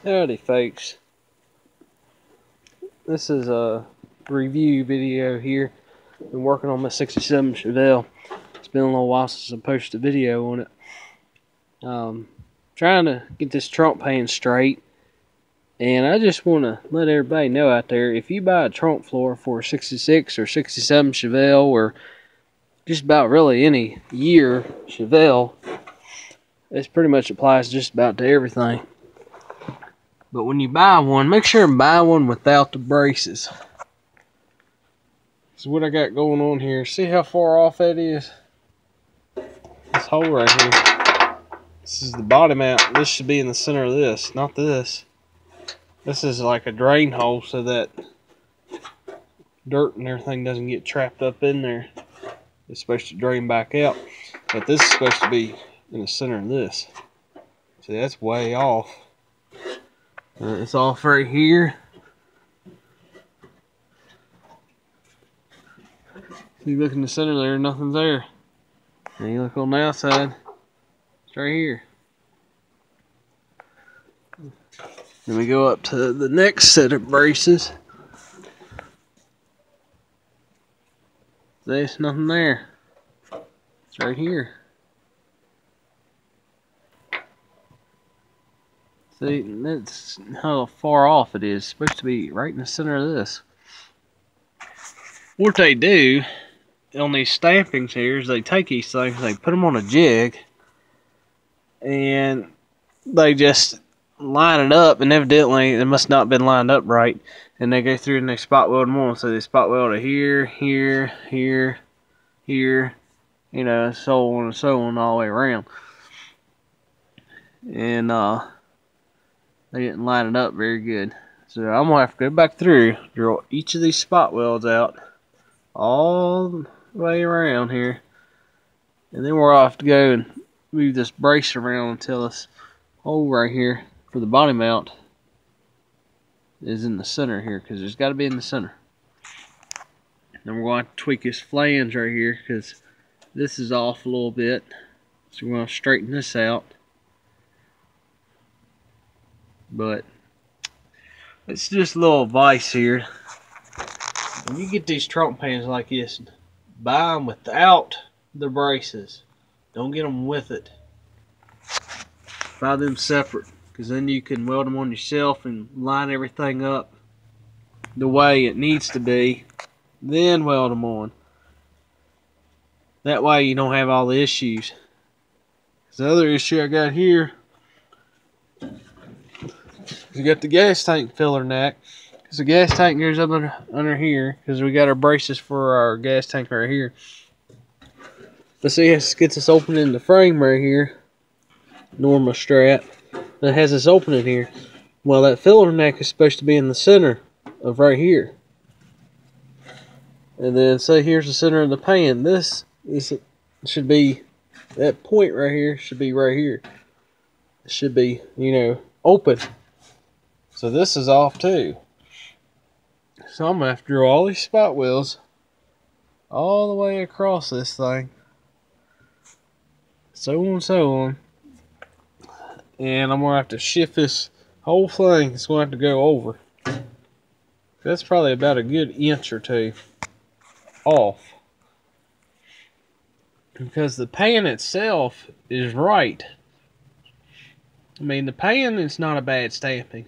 Howdy folks, this is a review video here. Been working on my 67 Chevelle. It's been a little while since I posted a video on it. Trying to get this trunk pan straight, and I just want to let everybody know out there, if you buy a trunk floor for a 66 or 67 Chevelle, or just about really any year Chevelle, this pretty much applies just about to everything. But when you buy one, make sure and buy one without the braces. So what I got going on here, see how far off that is? This hole right here. This is the body mount. This should be in the center of this, not this. This is like a drain hole so that dirt and everything doesn't get trapped up in there. It's supposed to drain back out. But this is supposed to be in the center of this. See, that's way off. It's off right here. You look in the center there, nothing's there. And you look on the outside, it's right here. Then we go up to the next set of braces. There's nothing there. It's right here. See, that's how far off it is. It's supposed to be right in the center of this. What they do on these stampings here is they take these things, they put them on a jig, and they just line it up, and evidently it must not have been lined up right, and they go through and they spot weld them on. So they spot weld it here, here, here, here, you know, so on and so on all the way around. And they didn't line it up very good. So I'm gonna have to go back through, draw each of these spot welds out all the way around here, and then we'll have to go and move this brace around until this hole right here for the body mount is in the center here, because there's got to be in the center. Then we're going to tweak this flange right here, because this is off a little bit, so we're going to straighten this out. But it's just a little advice here. When you get these trunk pans like this, buy them without the braces. Don't get them with it. Buy them separate, because then you can weld them on yourself and line everything up the way it needs to be. Then weld them on. That way you don't have all the issues. The other issue I got here, you got the gas tank filler neck. Because the gas tank goes up under here, because we got our braces for our gas tank right here. But see, it gets this open in the frame right here, normal strap, and it has this opening here. Well, that filler neck is supposed to be in the center of right here. And then say here's the center of the pan. This should be, that point right here should be right here. It should be, you know, open. So this is off too. So I'm going to have to draw all these spot welds all the way across this thing. So on and so on. And I'm going to have to shift this whole thing. It's going to have to go over. That's probably about a good inch or two off. Because the pan itself is right. I mean, the pan is not a bad stamping.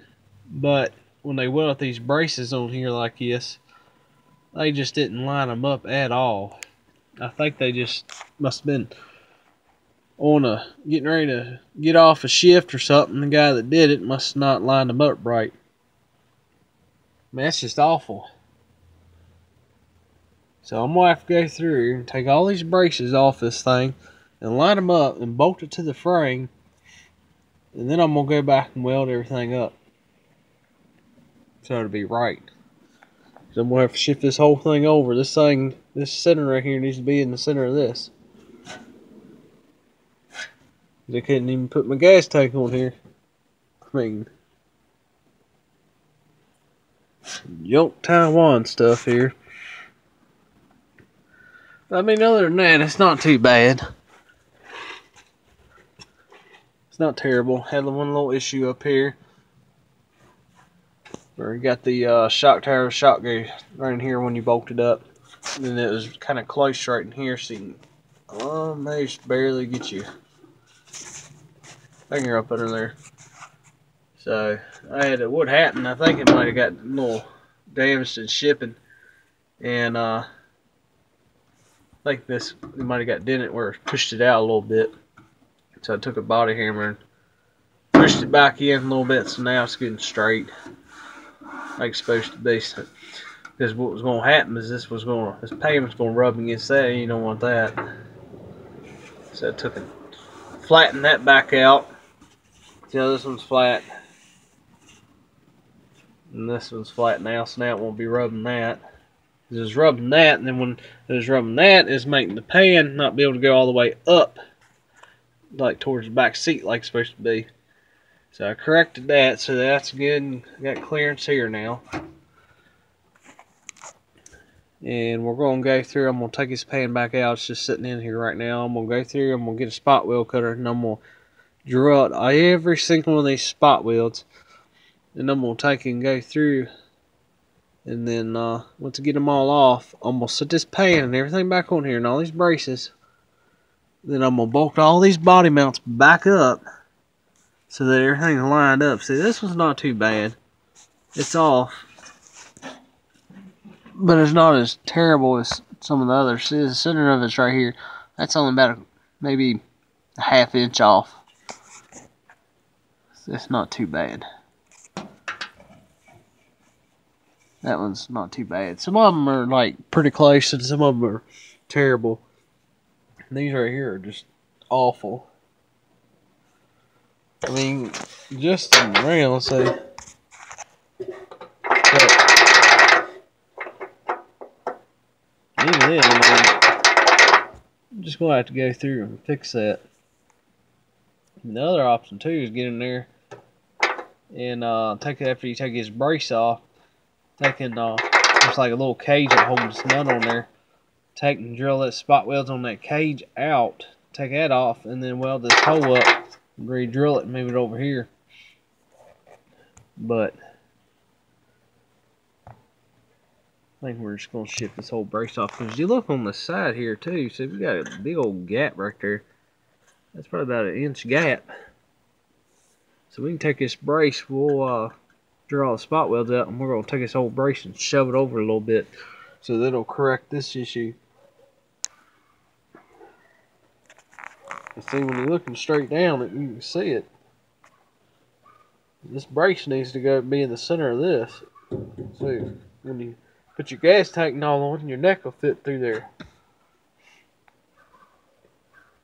But when they weld these braces on here like this, they just didn't line them up at all. I think they just must have been on getting ready to get off a shift or something. The guy that did it must not line them up right. I mean, that's just awful. So I'm going to have to go through and take all these braces off this thing and line them up and bolt it to the frame. And then I'm going to go back and weld everything up, so it'll be right. So I'm going to have to shift this whole thing over. This thing, this center right here needs to be in the center of this. I couldn't even put my gas tank on here. I mean, junk Taiwan stuff here. I mean, other than that, it's not too bad. It's not terrible. Had one little issue up here. where you got the shock tower shock gauge right in here when you bolt it up. And then it was kind of close right in here, so you can almost barely get your finger up under there. So what happened, I think it might have got a little damaged in shipping, and I think it might have got dented where it pushed it out a little bit. So I took a body hammer and pushed it back in a little bit, so now it's getting straight like it's supposed to be. So, because what was going to happen is this pan was going to rub against that, and you don't want that. So I took and flattened that back out. See how this one's flat, and this one's flat now, so now it won't be rubbing that. It was rubbing that, and then when it was rubbing that, it's making the pan not be able to go all the way up, like towards the back seat like it's supposed to be. So I corrected that, so that's good. Got clearance here now. And we're going to go through, I'm going to take this pan back out. It's just sitting in here right now. I'm going to go through, I'm going to get a spot wheel cutter, and I'm going to drill out every single one of these spot wheels. And I'm going to take and go through. And then once I get them all off, I'm going to set this pan and everything back on here and all these braces. Then I'm going to bolt all these body mounts back up so that everything's lined up. See, this one's not too bad. It's off, but it's not as terrible as some of the others. See, the center of it's right here. That's only about maybe a ½ inch off. It's not too bad. That one's not too bad. Some of them are like pretty close, and some of them are terrible. And these right here are just awful. I mean, just around, let's say. But even then, I mean, I'm just gonna have to go through and fix that. And the other option too is get in there and take it after you take his brace off. Taking just like a little cage that holds this nut on there. Take and drill that spot welds on that cage out. Take that off, and then weld this hole up, re-drill it, and move it over here. But I think we're just gonna ship this whole brace off, because you look on the side here too. See, we got a big old gap right there. That's probably about an inch gap. So we can take this brace. We'll draw all the spot welds out, and we're going to take this whole brace and shove it over a little bit so that'll correct this issue. You see, when you're looking straight down, you can see it. This brace needs to be in the center of this. So when you put your gas tank and all on, your neck will fit through there.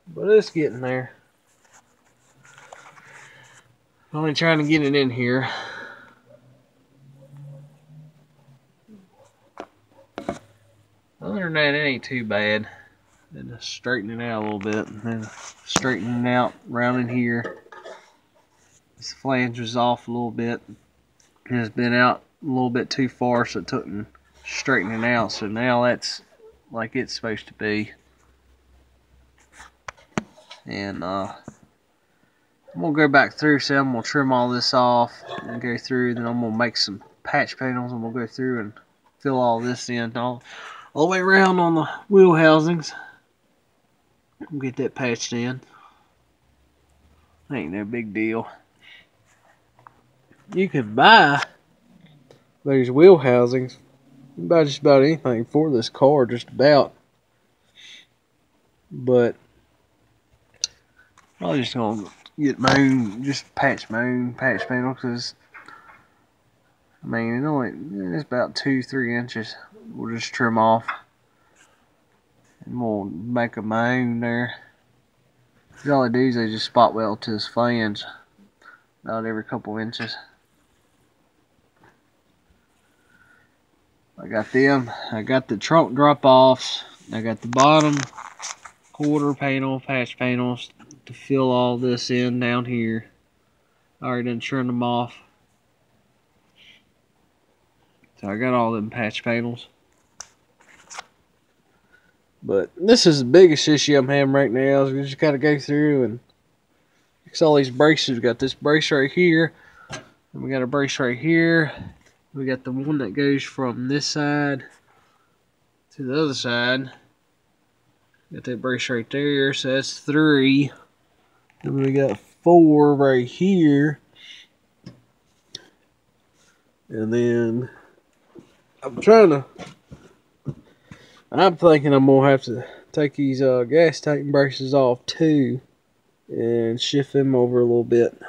But it's getting there. I'm only trying to get it in here. Other than that, it ain't too bad. Then just straighten it out a little bit, and then straighten it out around in here. This flange was off a little bit. It's been out a little bit too far, so it took and straighten it out. So now that's like it's supposed to be. And I'm gonna go back through. So I'm gonna trim all this off and go through. Then I'm gonna make some patch panels, and we'll go through and fill all this in all the way around on the wheel housings. We'll get that patched in. Ain't no big deal. You can buy these wheel housings. You can buy just about anything for this car, just about. But I'm just gonna get my own, just patch my own patch panel, because I mean it's about 2-3 inches. We'll just trim off, and we'll make a my own there. All they do is they just spot weld to this flange about every couple inches. I got them. I got the trunk drop offs. I got the bottom quarter panel, patch panels to fill all this in down here. I already done trimmed them off. So I got all them patch panels. But this is the biggest issue I'm having right now. Is we just got to go through and fix all these braces. We got this brace right here, and we got a brace right here, We got the one that goes from this side to the other side. Got that brace right there, so that's 3. And we got 4 right here. And then I'm thinking I'm gonna have to take these gas tank braces off too and shift them over a little bit.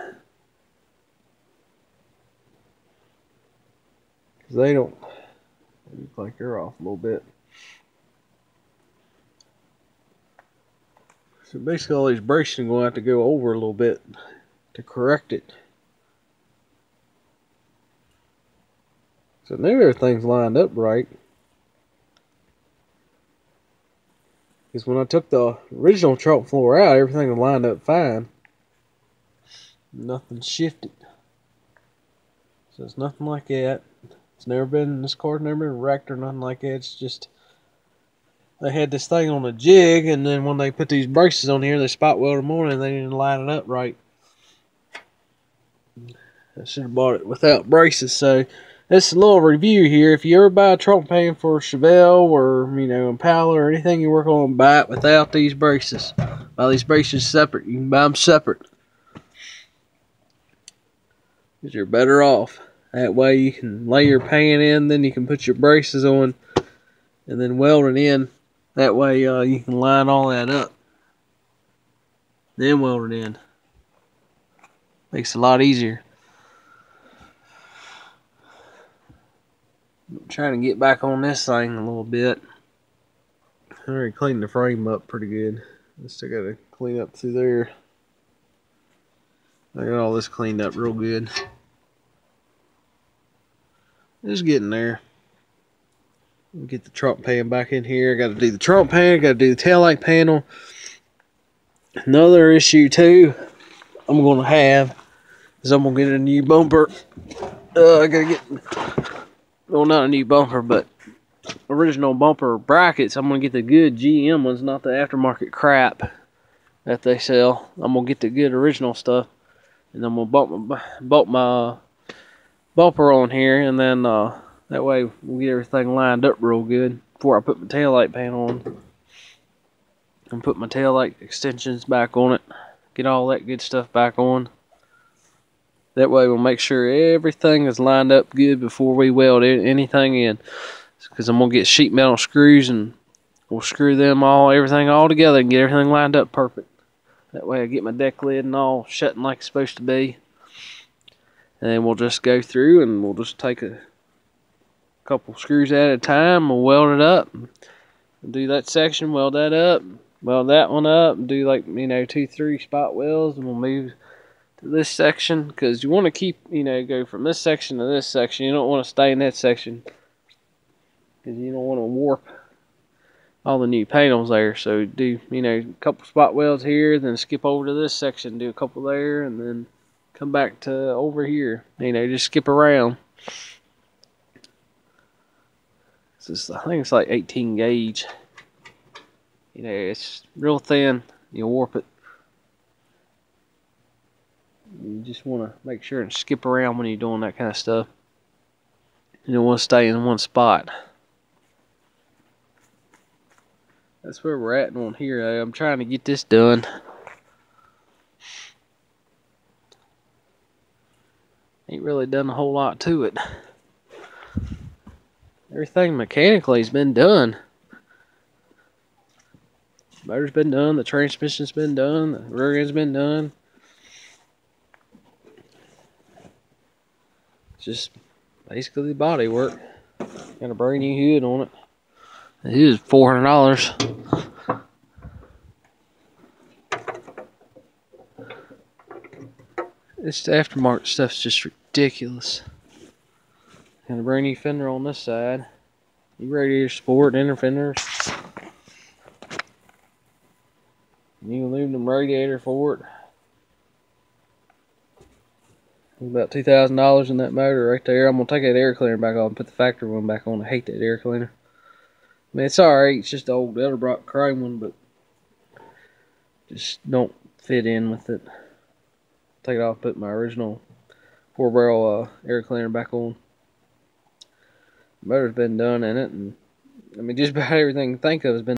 Cause they don't look like they're off a little bit. So basically all these braces are going to have to go over a little bit to correct it. So now everything's lined up right. Because when I took the original chalk floor out, everything was lined up fine. Nothing shifted. So it's nothing like that. This car's never been wrecked or nothing like that. It's just they had this thing on a jig, and then when they put these braces on here, they spot welded them on and they didn't line it up right. I should have bought it without braces. So that's a little review here. If you ever buy a trunk pan for a Chevelle or Impala or anything you work on, buy it without these braces. Buy these braces separate. You can buy them separate, because you're better off. That way you can lay your pan in, then you can put your braces on, and then weld it in. That way you can line all that up, then weld it in. Makes it a lot easier. I'm trying to get back on this thing a little bit. I already cleaned the frame up pretty good. I still got to clean up through there. I got all this cleaned up real good. Just getting there. Get the trunk pan back in here. Got to do the trunk pan. Got to do the taillight panel. Another issue too I'm going to have is I'm going to get a new bumper. I got to get, well, not a new bumper, but original bumper brackets. I'm going to get the good GM ones, not the aftermarket crap that they sell. I'm going to get the good original stuff, and I'm going to bump my bumper on here, and then that way we'll get everything lined up real good before I put my taillight panel on. And put my taillight extensions back on it. Get all that good stuff back on. That way we'll make sure everything is lined up good before we weld anything in. Because I'm going to get sheet metal screws and we'll screw them everything all together and get everything lined up perfect. That way I get my deck lid and all shutting like it's supposed to be. And then we'll just go through and we'll just take a couple screws at a time. We'll weld it up. We'll do that section, weld that up. Weld that one up and do like 2-3 spot welds, and we'll move to this section, because you want to keep go from this section to this section. You don't want to stay in that section because you don't want to warp all the new panels there. So do a couple spot welds here, then skip over to this section, do a couple there, and then come back to over here. Just skip around. I think it's like 18 gauge. It's real thin. You warp it. You just want to make sure and skip around when you're doing that kind of stuff. You don't want to stay in one spot. That's where we're at on here. I'm trying to get this done. Ain't really done a whole lot to it. Everything mechanically has been done. Motor's been done, the transmission's been done, the rear end's been done. Just basically the body work. Got a brand new hood on it. It is $400. This aftermarket stuff's just ridiculous. Got a brand new fender on this side. New radiator support, inner fenders. New aluminum radiator for it. About $2,000 in that motor right there. I'm gonna take that air cleaner back off and put the factory one back on. I hate that air cleaner. I mean, it's alright. It's just the old Edelbrock chrome one, but just don't fit in with it. Take it off, put my original 4-barrel air cleaner back on. Motor's been done in it, and I mean, just about everything I think of has been